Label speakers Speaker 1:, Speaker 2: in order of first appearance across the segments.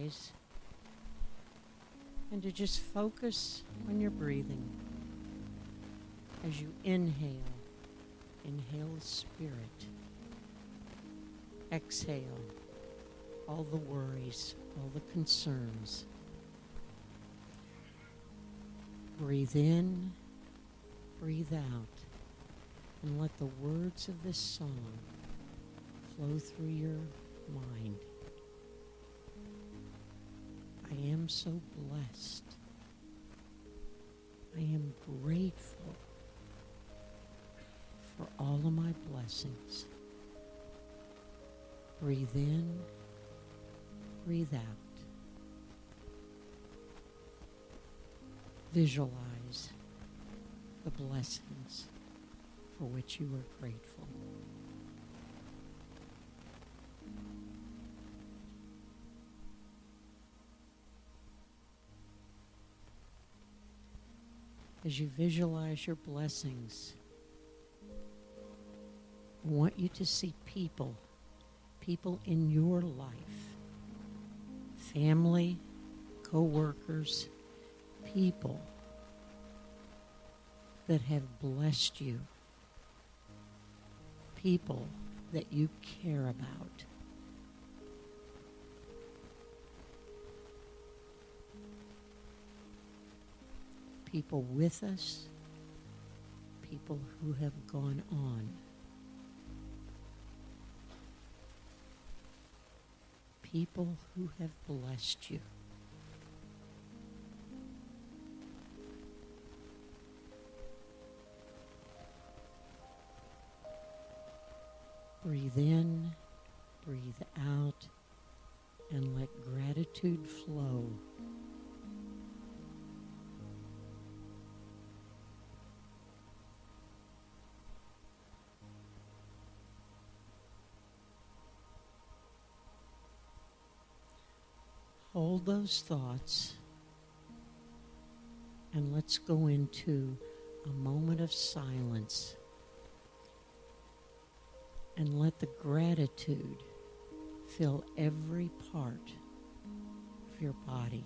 Speaker 1: eyes and to just focus on your breathing. As you inhale the Spirit. Exhale all the worries, all the concerns. Breathe in, breathe out, and let the words of this song flow through your mind. I am so blessed. I am grateful for all of my blessings. Breathe in, breathe out. Visualize the blessings for which you are grateful. As you visualize your blessings, I want you to see people in your life, family, co-workers, people that have blessed you, people that you care about. People with us, people who have gone on. People who have blessed you. Breathe in, breathe out, and let gratitude flow. Hold those thoughts, and let's go into a moment of silence and let the gratitude fill every part of your body.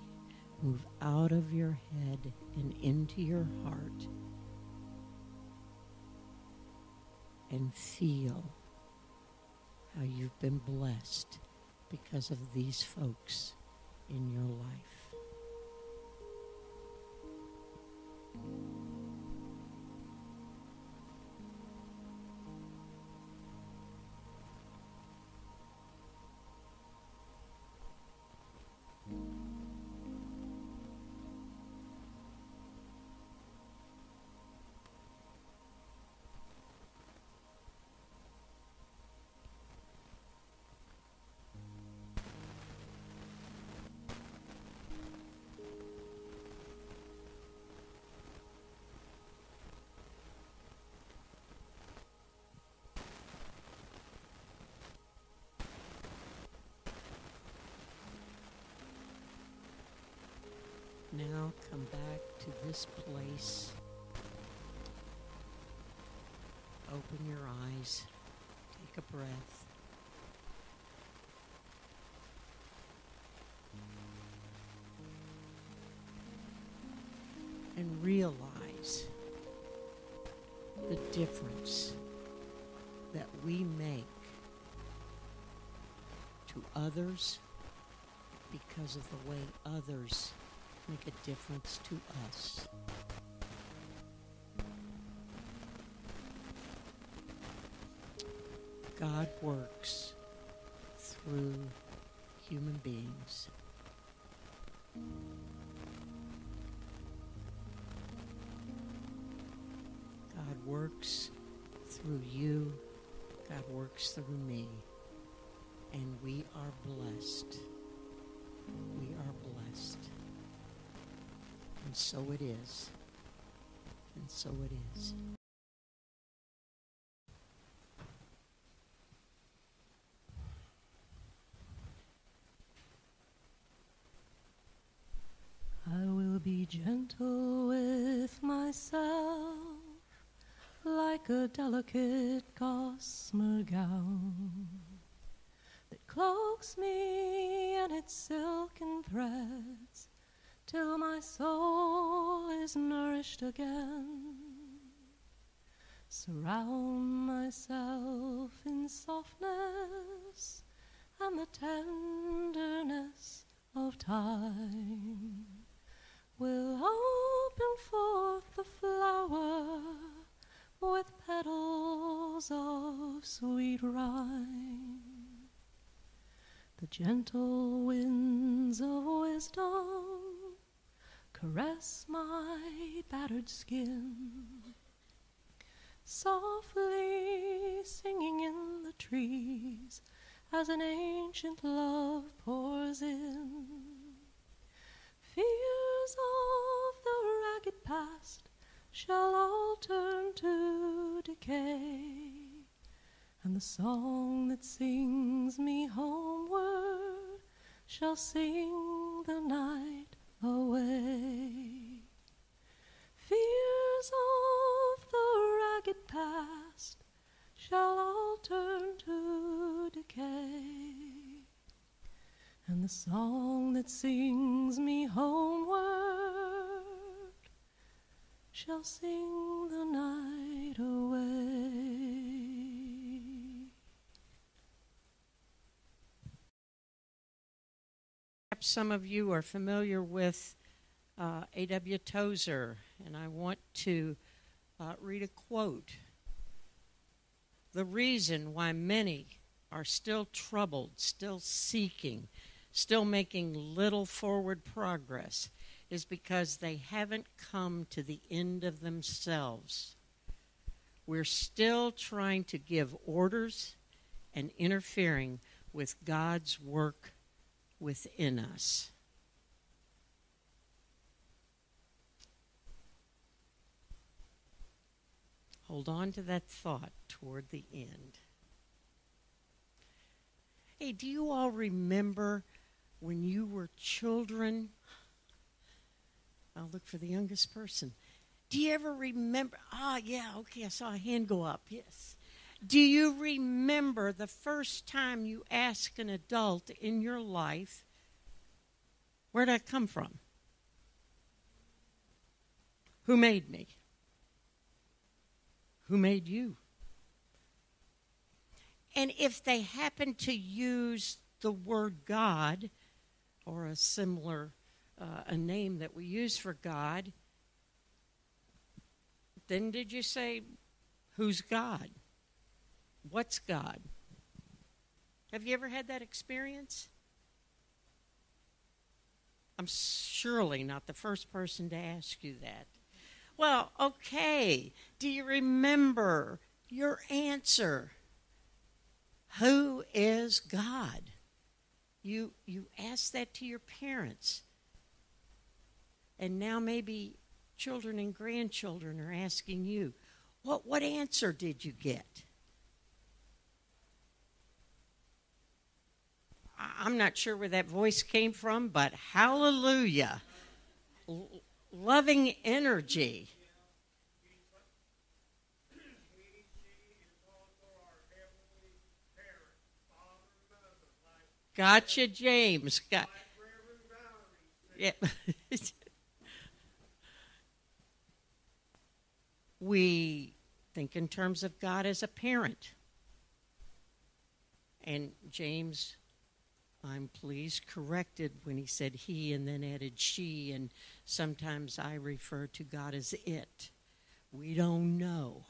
Speaker 1: Move out of your head and into your heart and feel how you've been blessed because of these folks in your life. Now come back to this place. Open your eyes. Take a breath. And realize the difference that we make to others because of the way others make a difference to us. God works through human beings. God works through you. God works through me. And we are blessed. We are blessed. And so it is. And so it is.
Speaker 2: I will be gentle with myself, like a delicate gossamer gown that cloaks me in its silken threads, till my soul is nourished again. Surround myself in softness and the tenderness of time will open forth the flower with petals of sweet rhyme. The gentle winds of wisdom caress my battered skin, softly singing in the trees as an ancient love pours in. Fears of the ragged past shall all turn to decay, and the song that sings me homeward shall sing the night away. Fears of the ragged past shall all turn to decay, and the song that sings me homeward shall sing the night away.
Speaker 1: Perhaps some of you are familiar with A.W. Tozer, and I want to read a quote. The reason why many are still troubled, still seeking, still making little forward progress is because they haven't come to the end of themselves. We're still trying to give orders and interfering with God's work within us. Hold on to that thought toward the end. Hey, do you all remember when you were children? I'll look for the youngest person. Do you ever remember? Yeah, okay, I saw a hand go up, yes. Do you remember the first time you asked an adult in your life, where'd I come from? Who made me? Who made you? And if they happen to use the word God, or a similar a name that we use for God, then did you say, who's God? What's God? Have you ever had that experience? I'm surely not the first person to ask you that. Well, okay. Do you remember your answer? Who is God? You asked that to your parents. And now maybe children and grandchildren are asking you, what answer did you get? I'm not sure where that voice came from, but hallelujah. Loving energy. Gotcha, James. Yeah. We think in terms of God as a parent. And James, I'm pleased, corrected when he said he and then added she, and sometimes I refer to God as it. We don't know.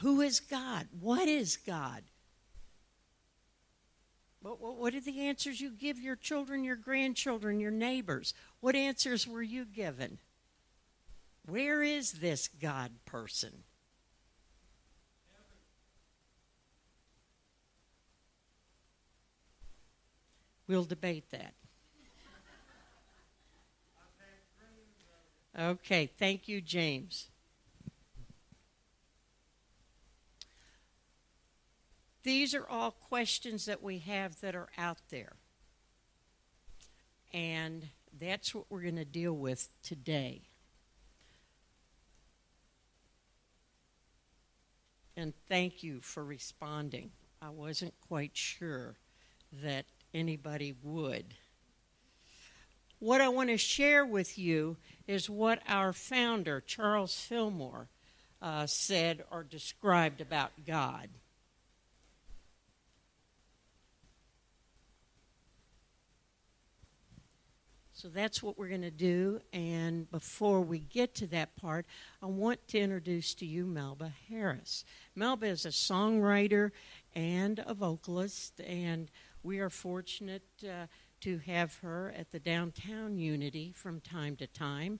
Speaker 1: Who is God? What is God? What are the answers you give your children, your grandchildren, your neighbors? What answers were you given? Where is this God person? We'll debate that. Okay, thank you, James. These are all questions that we have that are out there. And that's what we're going to deal with today. And thank you for responding. I wasn't quite sure that anybody would. What I want to share with you is what our founder, Charles Fillmore, said or described about God. So that's what we're going to do, and before we get to that part, I want to introduce to you Melba Harris. Melba is a songwriter and a vocalist, and we are fortunate to have her at the Downtown Unity from time to time,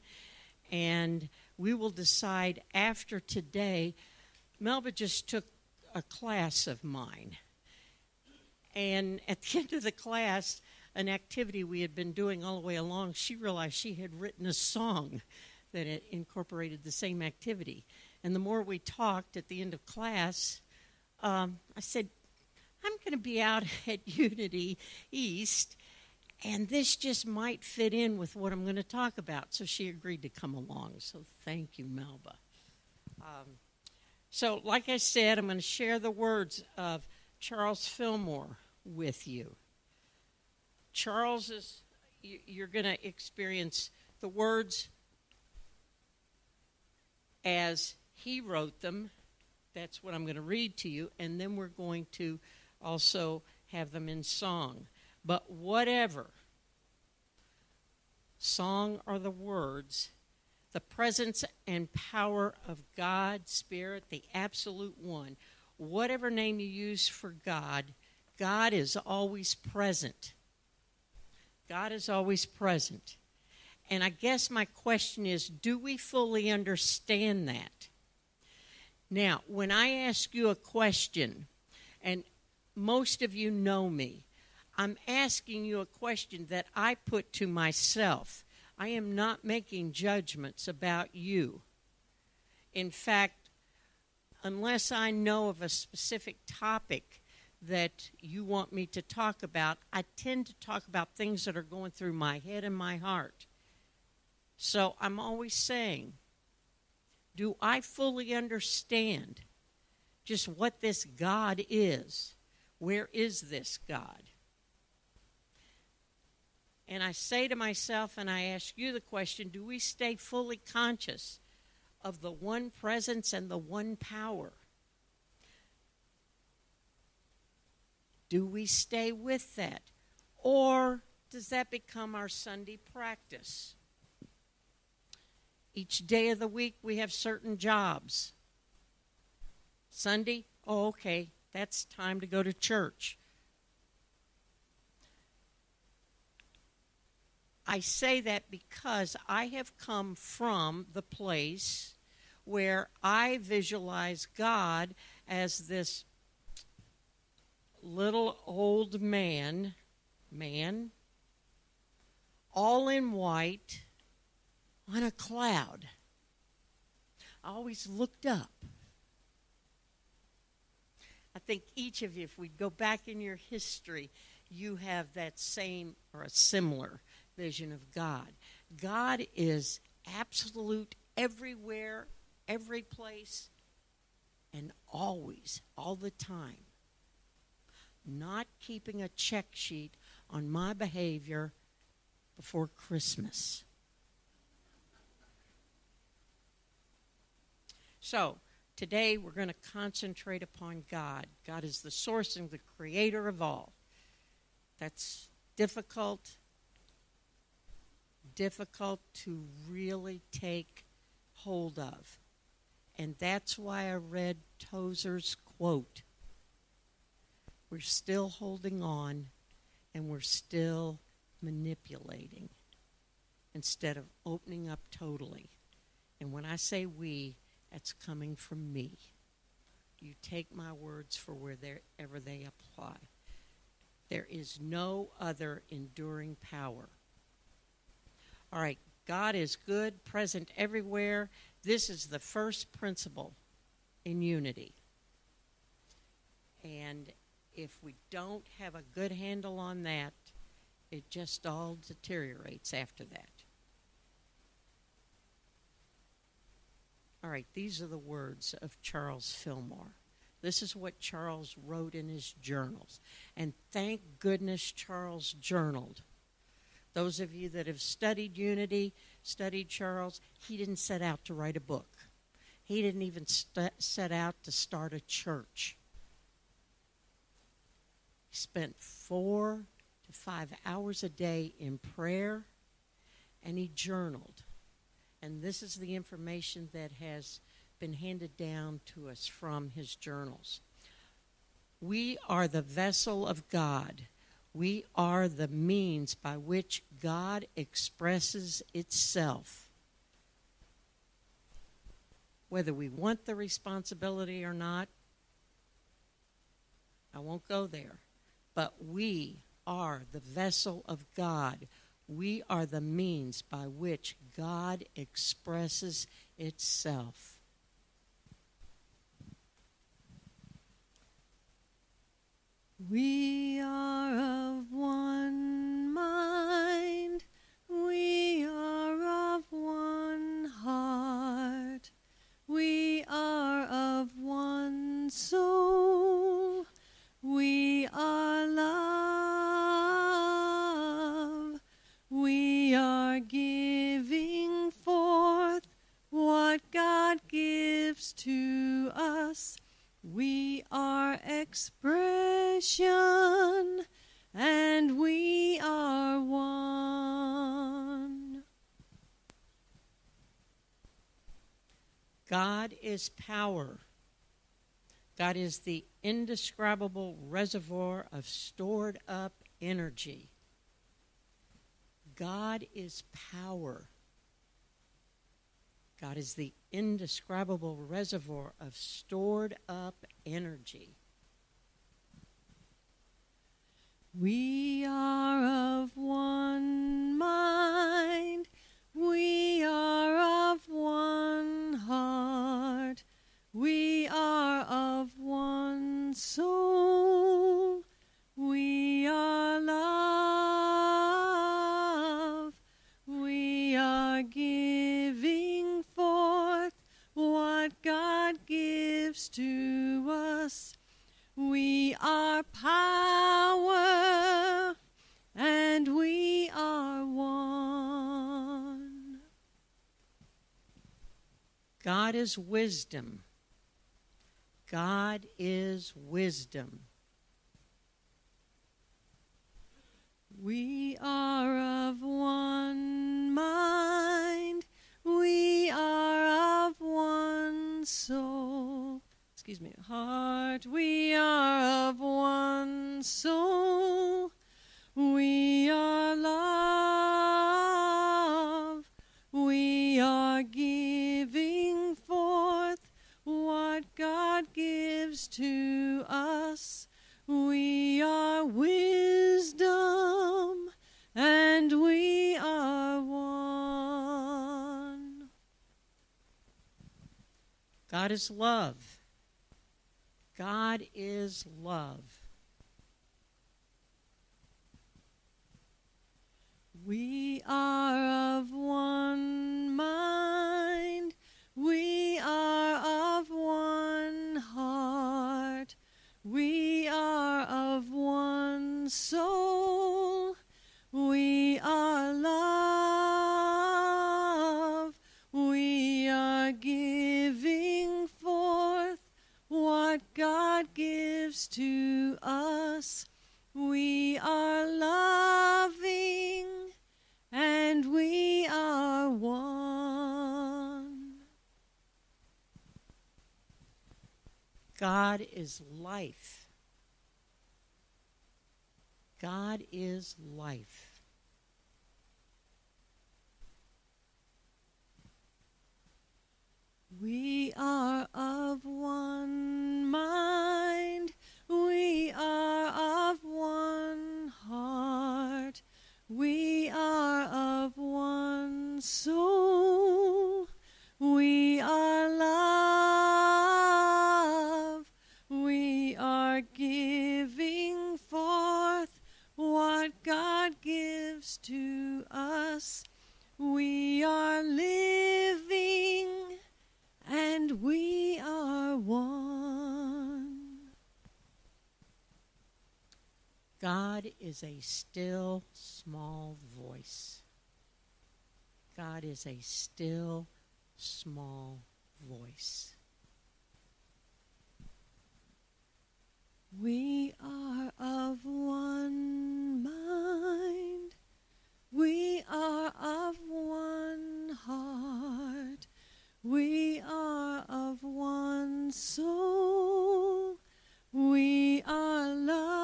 Speaker 1: and we will decide after today. Melba just took a class of mine, and at the end of the class, an activity we had been doing all the way along, she realized she had written a song that it incorporated the same activity. And the more we talked at the end of class, I said, I'm going to be out at Unity East, and this just might fit in with what I'm going to talk about. So she agreed to come along. So thank you, Melba. So like I said, I'm going to share the words of Charles Fillmore with you. Charles is, you're going to experience the words as he wrote them. That's what I'm going to read to you. And then we're going to also have them in song. But whatever, song or the words, the presence and power of God, Spirit, the absolute one, whatever name you use for God, God is always present. God is always present. And I guess my question is, do we fully understand that? Now, when I ask you a question, and most of you know me, I'm asking you a question that I put to myself. I am not making judgments about you. In fact, unless I know of a specific topic that you want me to talk about, I tend to talk about things that are going through my head and my heart. So I'm always saying, do I fully understand just what this God is? Where is this God? And I say to myself, and I ask you the question, do we stay fully conscious of the one presence and the one power? Do we stay with that? Or does that become our Sunday practice? Each day of the week we have certain jobs. Sunday, oh, okay, that's time to go to church. I say that because I have come from the place where I visualize God as this little old man, all in white, on a cloud. I always looked up. I think each of you, if we go back in your history, you have that same or a similar vision of God. God is absolute everywhere, every place, and always, all the time. Not keeping a check sheet on my behavior before Christmas. So, today we're going to concentrate upon God. God is the source and the creator of all. That's difficult to really take hold of. And that's why I read Moser's quote. We're still holding on, and we're still manipulating instead of opening up totally. And when I say we, that's coming from me. You take my words for wherever they apply. There is no other enduring power. All right, God is good, present everywhere. This is the first principle in unity. And if we don't have a good handle on that, it just all deteriorates after that. All right, these are the words of Charles Fillmore. This is what Charles wrote in his journals. And thank goodness Charles journaled. Those of you that have studied unity, studied Charles, he didn't set out to write a book. He didn't even set out to start a church. He spent 4 to 5 hours a day in prayer, and he journaled. And this is the information that has been handed down to us from his journals. We are the vessel of God. We are the means by which God expresses itself. Whether we want the responsibility or not, I won't go there. But we are the vessel of God. We are the means by which God expresses itself.
Speaker 2: We are of one mind, we are of one heart, we are of one soul, we are love, we are giving forth what God gives to us. We are expression, and we are one.
Speaker 1: God is power. God is the indescribable reservoir of stored up energy. God is power. God is the indescribable reservoir of stored up energy.
Speaker 2: We are of one mind, we are of one heart, we are of one soul, we are love, we are giving forth what God gives to us. We are power, and we are one.
Speaker 1: God is wisdom. God is wisdom.
Speaker 2: We are of one mind, we are of one soul. Heart, we are of one soul, we are love, we are giving forth what God gives to us. We are wisdom, and we are one.
Speaker 1: God is love. God is love.
Speaker 2: We are of one mind, we are of one heart, we are of one soul, we are love, we are giving forth what God gives to us. We are loving, and we are one.
Speaker 1: God is life. God is life.
Speaker 2: We are of one mind, we are of one heart, we are of one soul, we are love, we are giving forth what God gives to us. We are living, and we are one.
Speaker 1: is a still, small voice. God is a still, small voice.
Speaker 2: We are of one mind. We are of one heart. We are of one soul. We are love.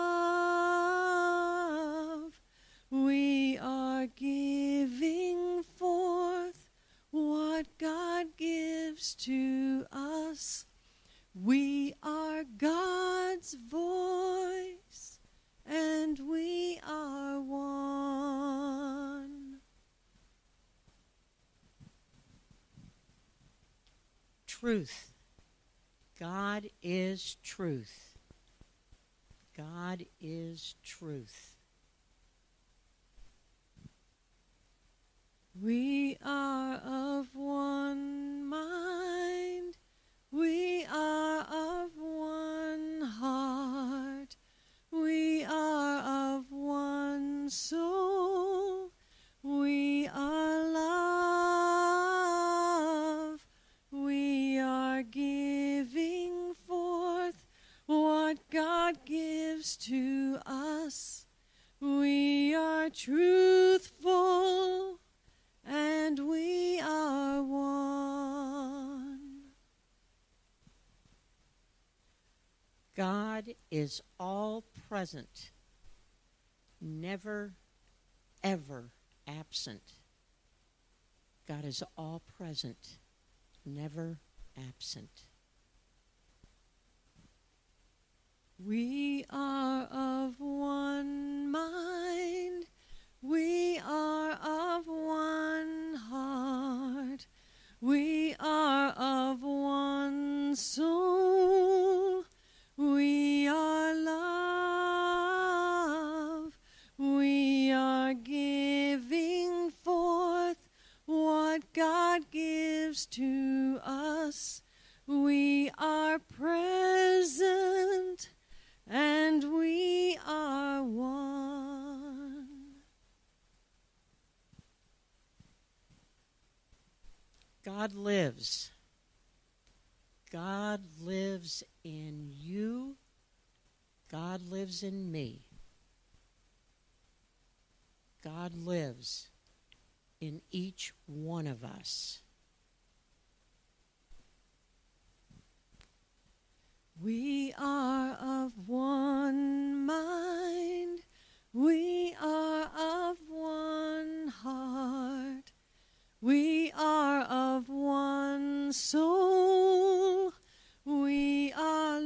Speaker 2: We are giving forth what God gives to us. We are God's voice, and we are one.
Speaker 1: Truth. God is truth. God is truth.
Speaker 2: We are of one mind. We are of one heart. We are of one soul. We are love. We are giving forth what God gives to us. We are truthful, and we are one.
Speaker 1: God is all present, never, ever absent. God is all present, never absent.
Speaker 2: We are of one mind. We are of one heart. We are of one soul. We are love. We are giving forth what God gives to us. We are present, and we are one.
Speaker 1: God lives. God lives in you. God lives in me. God lives in each one of us.
Speaker 2: We are of one mind. We are of one heart. We are of one soul. We are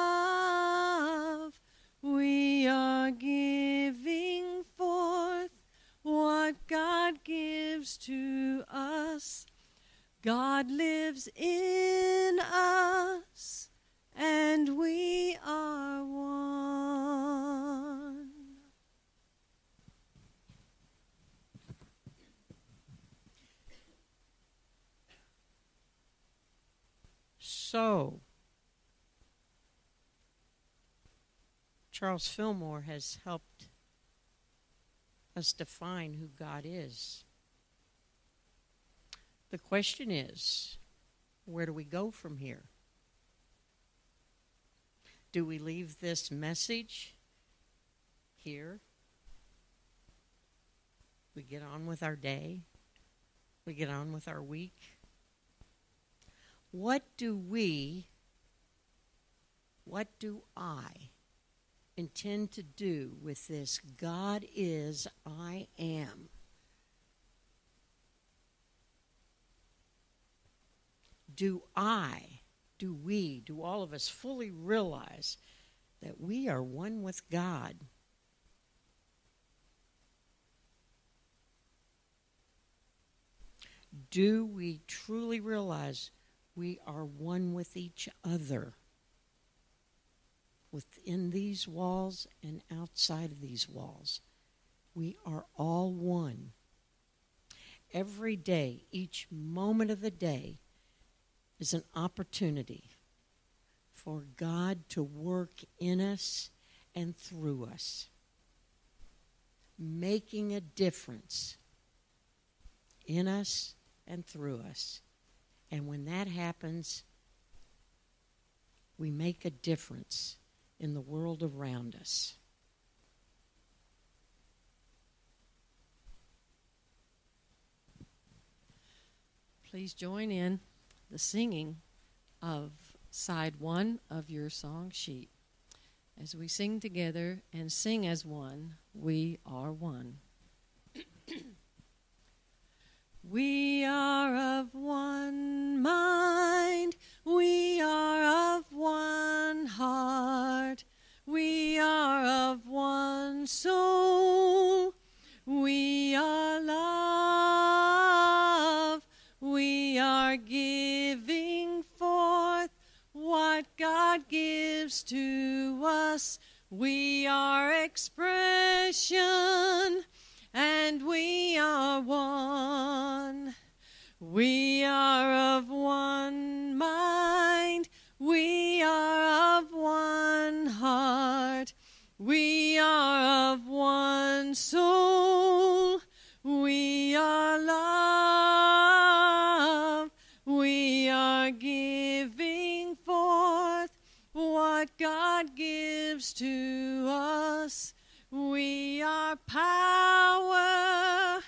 Speaker 2: love. We are giving forth what God gives to us. God lives in us, and we are one.
Speaker 1: So, Charles Fillmore has helped us define who God is. The question is, where do we go from here? Do we leave this message here? We get on with our day? We get on with our week? What do I intend to do with this God is, I am? Do all of us fully realize that we are one with God? Do we truly realize we are one with each other? Within these walls and outside of these walls, we are all one. Every day, each moment of the day, is an opportunity for God to work in us and through us. making a difference in us and through us. And when that happens, we make a difference in the world around us.
Speaker 2: Please join in the singing of side 1 of your song sheet. As we sing together and sing as one, we are one. We are of one mind, we are of one heart, we are of one soul, we are love, we are giving forth what God gives to us, we are expression, and we are one. We are of one mind, we are of one heart, we are of one soul, we are love, we are giving forth what God gives to us. We are power,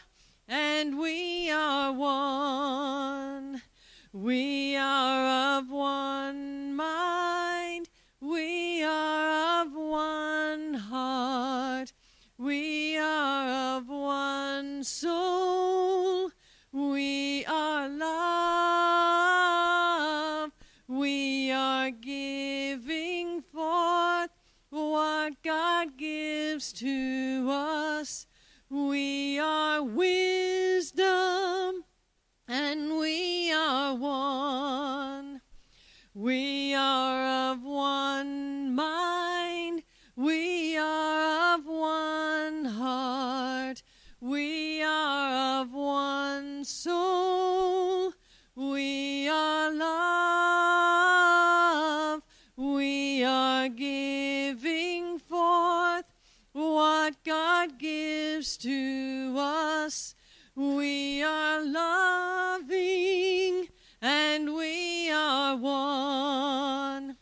Speaker 2: and we are one. We are of one mind, we are of one heart, we are of one soul, we are love, we are giving forth what God gives to us. We are wisdom, and we are one. We are of one mind, we are of one heart, we are of one soul, we are love, we are giving forth what God gives to us. We are loving, and we are one.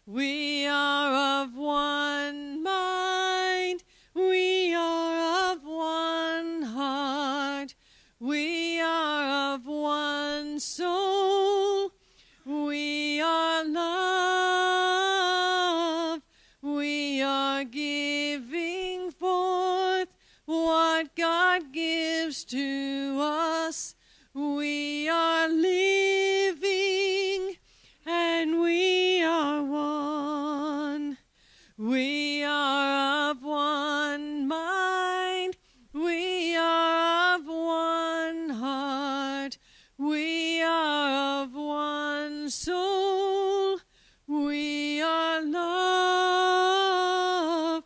Speaker 2: We are of one mind, we are of one heart, we are of one soul, we are love, we are giving forth what God gives to us. We are living, and we are one. We are of one mind, we are of one heart, we are of one soul, we are love,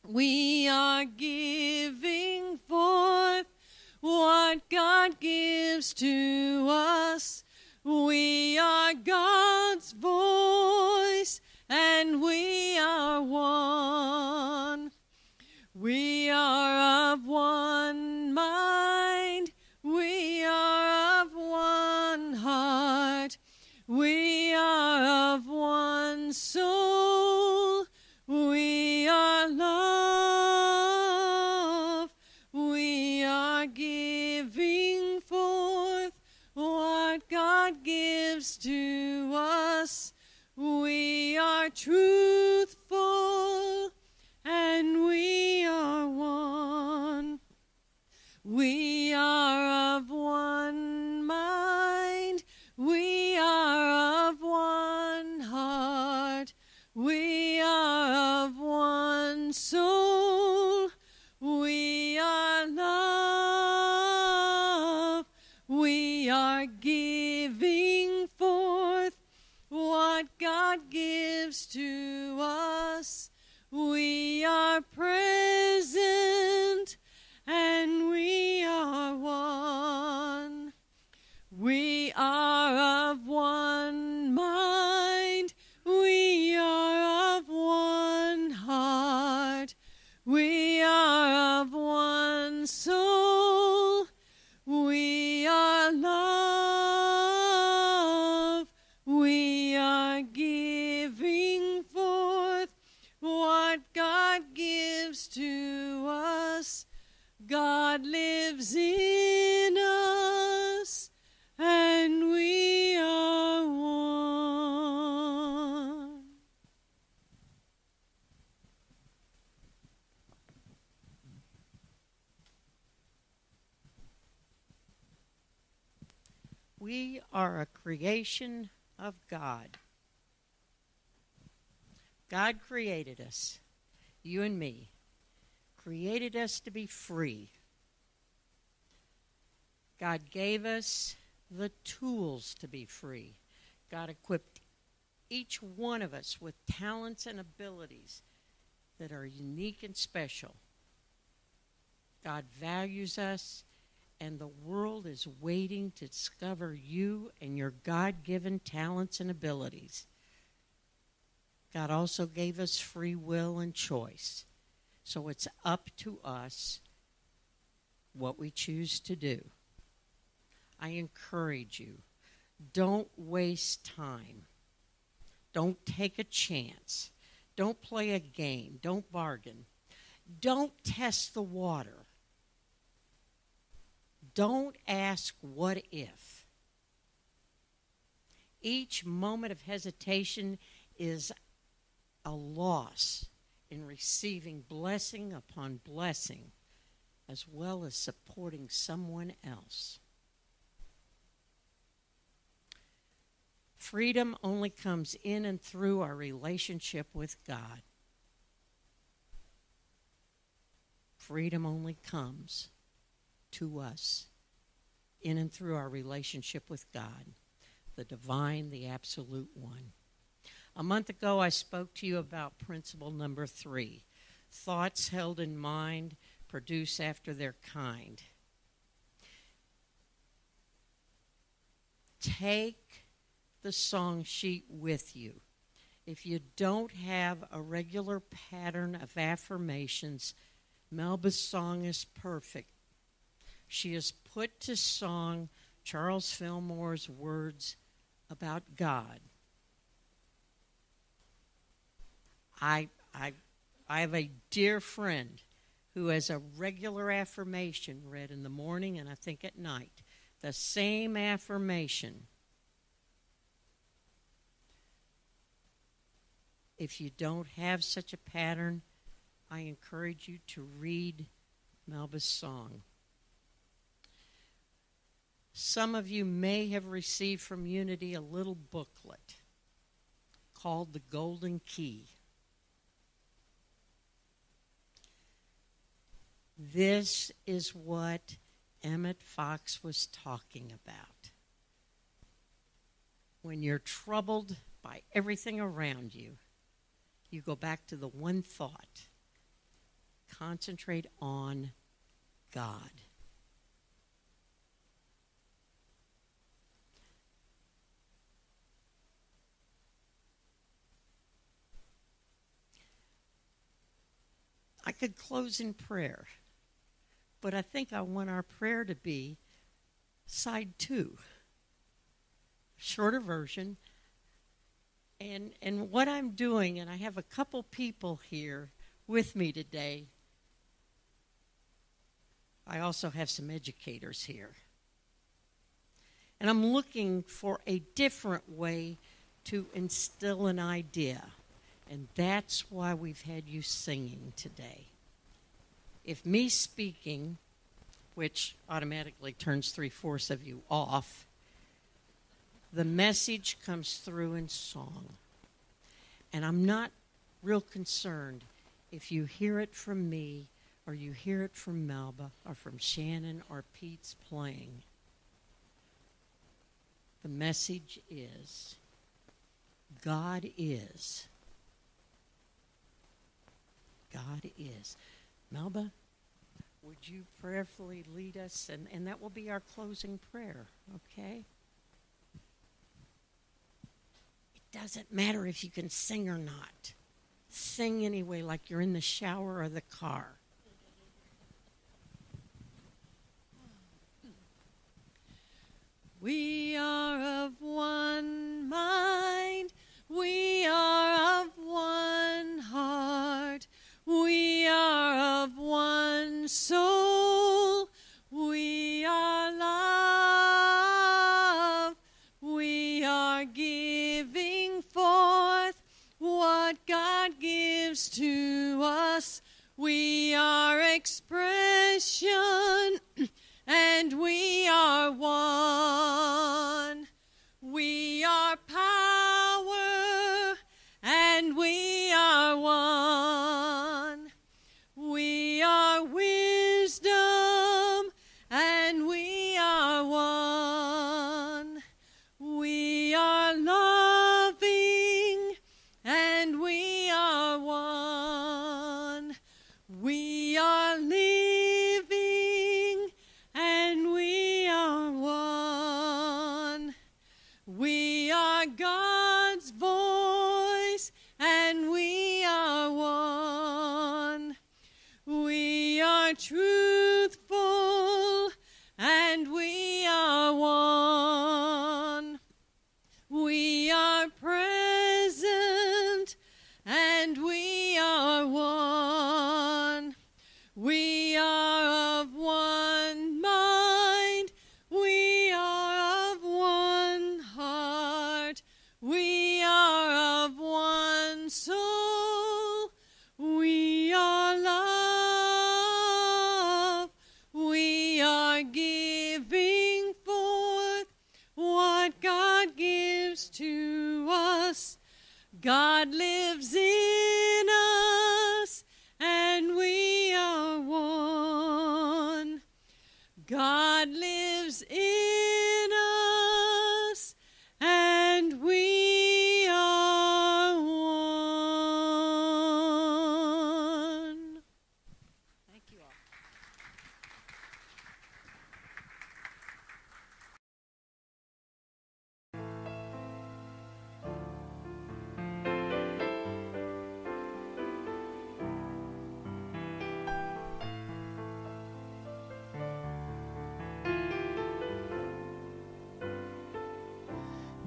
Speaker 2: we are giving forth what God gives to us. We are God's voice, and we are one. We are of one mind, we are of one heart, we are of one soul, we are love, we are giving forth what God gives to us. We are truthful, and we are one. We are of one mind, we are of one heart, we are of one soul, we are love, we are giving forth what God gives to us. We are present, and we are one. We are of one mind, we are of one heart, we are of one to us. God lives in us, and we are one.
Speaker 1: We are a creation of God. God created us, you and me, created us to be free. God gave us the tools to be free. God equipped each one of us with talents and abilities that are unique and special. God values us, and the world is waiting to discover you and your God-given talents and abilities. God also gave us free will and choice. So it's up to us what we choose to do. I encourage you, don't waste time. Don't take a chance. Don't play a game. Don't bargain. Don't test the water. Don't ask what if. Each moment of hesitation is a loss in receiving blessing upon blessing, as well as supporting someone else. Freedom only comes in and through our relationship with God. Freedom only comes to us in and through our relationship with God, the divine, the absolute one. A month ago, I spoke to you about principle number 3. Thoughts held in mind produce after their kind. Take the song sheet with you. If you don't have a regular pattern of affirmations, Melba's song is perfect. She has put to song Charles Fillmore's words about God. I have a dear friend who has a regular affirmation read in the morning and I think at night. The same affirmation. If you don't have such a pattern, I encourage you to read Melba's song. Some of you may have received from Unity a little booklet called The Golden Key. This is what Emmett Fox was talking about. When you're troubled by everything around you, you go back to the one thought. Concentrate on God. I could close in prayer, but I think I want our prayer to be side 2, shorter version. And what I'm doing, and I have a couple people here with me today. I also have some educators here. And I'm looking for a different way to instill an idea. And that's why we've had you singing today. If me speaking, which automatically turns 3/4 of you off, the message comes through in song. And I'm not real concerned if you hear it from me or you hear it from Melba or from Shannon or Pete's playing. The message is, God is. God is. Melba, would you prayerfully lead us? And that will be our closing prayer, okay? It doesn't matter if you can sing or not. Sing anyway, like you're in the shower or the car.
Speaker 2: We are of one mind, we are of one heart, we are of one are truthful, and we are one. We are present, and we are one. We are of one mind. We are of one heart. We are of one soul. We are love. We are giving forth what God gives to us. God lives in us, and we are one. God lives in us, and we are one. Thank you all.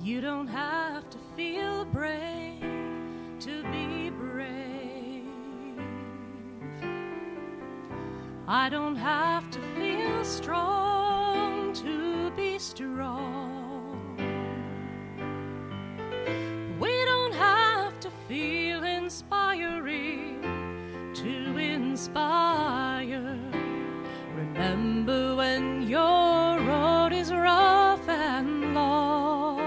Speaker 3: You don't have to feel brave to be brave. I don't have to feel strong to be strong. We don't have to feel inspiring to inspire. Remember when your road is rough and long,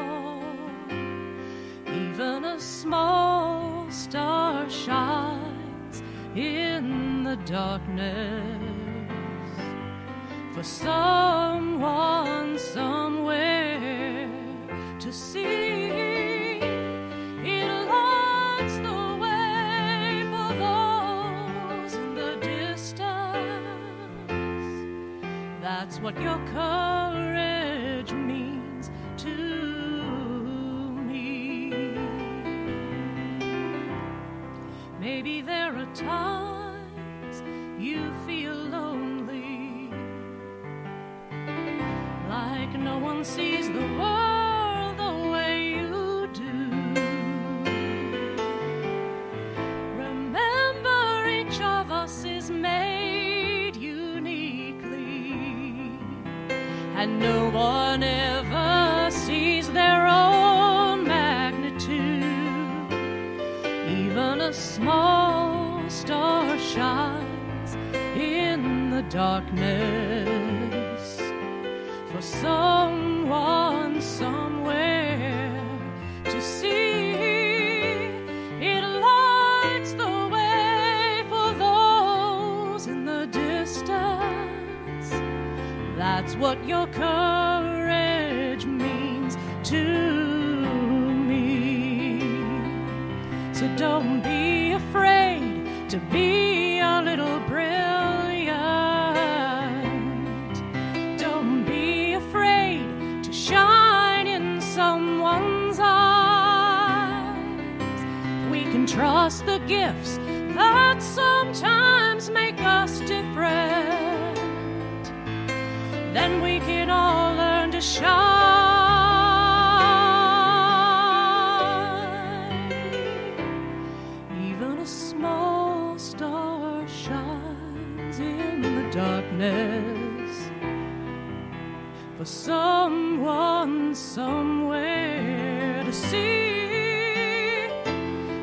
Speaker 3: even a small star shines in the darkness for someone somewhere to see. It lights the way for those in the distance. That's what your courage means to me. Maybe there are times you feel lonely, like no one sees the world the way you do. Remember, each of us is made uniquely, and no one ever sees their own magnitude. Even a small star shines in the darkness for someone somewhere to see. It lights the way for those in the distance. That's what your courage means to me. So don't be afraid to be a little brilliant. Don't be afraid to shine in someone's eyes. We can trust the gifts that sometimes make us different. Then we can all learn to shine. Even a small star shines in the darkness for someone somewhere to see.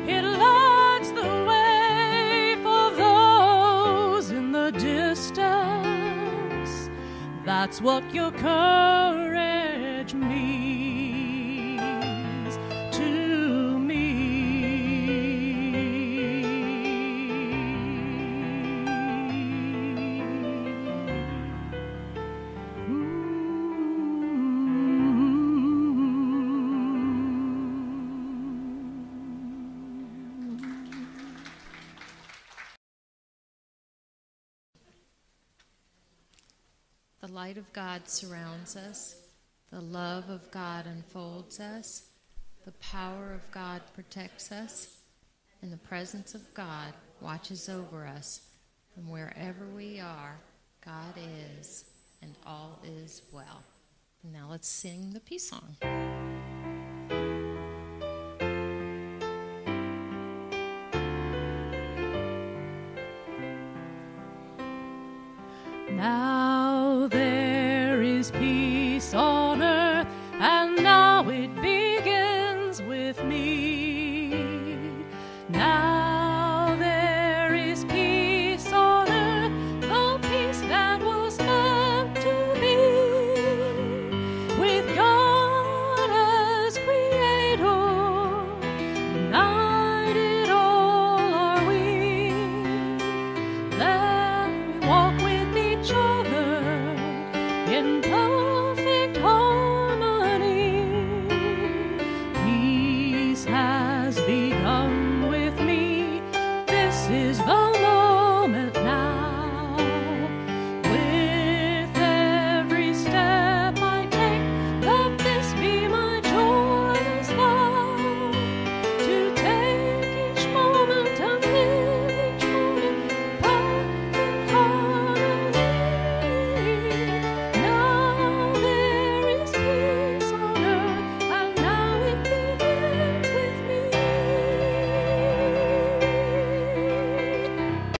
Speaker 3: It lights the way for those in the distance. That's what your courage means to me.
Speaker 2: The light of God surrounds us. The love of God unfolds us. The power of God protects us. And the presence of God watches over us from wherever we are
Speaker 4: God is, and all is well. Now let's sing the peace song.
Speaker 3: Now there is peace